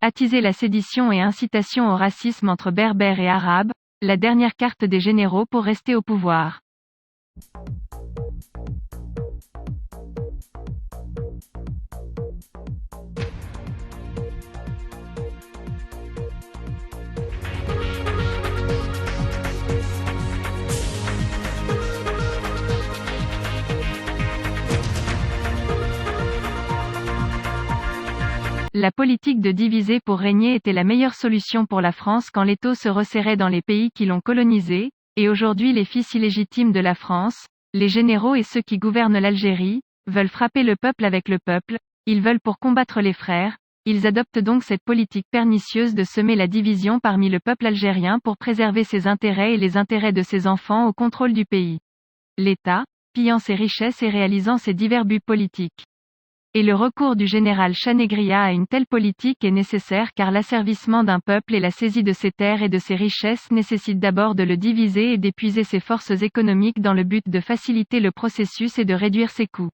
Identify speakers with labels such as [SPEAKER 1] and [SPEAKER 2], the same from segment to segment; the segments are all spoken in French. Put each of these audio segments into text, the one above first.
[SPEAKER 1] Attiser la sédition et incitation au racisme entre Berbères et Arabes, la dernière carte des généraux pour rester au pouvoir. La politique de diviser pour régner était la meilleure solution pour la France quand l'étau se resserrait dans les pays qui l'ont colonisé, et aujourd'hui les fils illégitimes de la France, les généraux et ceux qui gouvernent l'Algérie, veulent frapper le peuple avec le peuple, ils veulent pour combattre les frères, ils adoptent donc cette politique pernicieuse de semer la division parmi le peuple algérien pour préserver ses intérêts et les intérêts de ses enfants au contrôle du pays. L'État, pillant ses richesses et réalisant ses divers buts politiques. Et le recours du général Chanegria à une telle politique est nécessaire car l'asservissement d'un peuple et la saisie de ses terres et de ses richesses nécessitent d'abord de le diviser et d'épuiser ses forces économiques dans le but de faciliter le processus et de réduire ses coûts.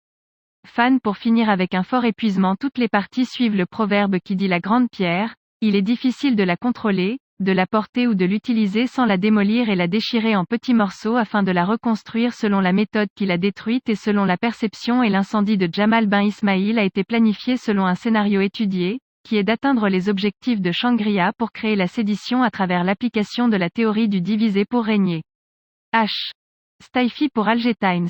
[SPEAKER 1] Pour finir avec un fort épuisement, toutes les parties suivent le proverbe qui dit la grande pierre, il est difficile de la contrôler, de la porter ou de l'utiliser sans la démolir et la déchirer en petits morceaux afin de la reconstruire selon la méthode qui l'a détruite et selon la perception, et l'incendie de Jamal Ben Ismail a été planifié selon un scénario étudié, qui est d'atteindre les objectifs de Shangri-La pour créer la sédition à travers l'application de la théorie du diviser pour régner. Steifi pour Alger Times.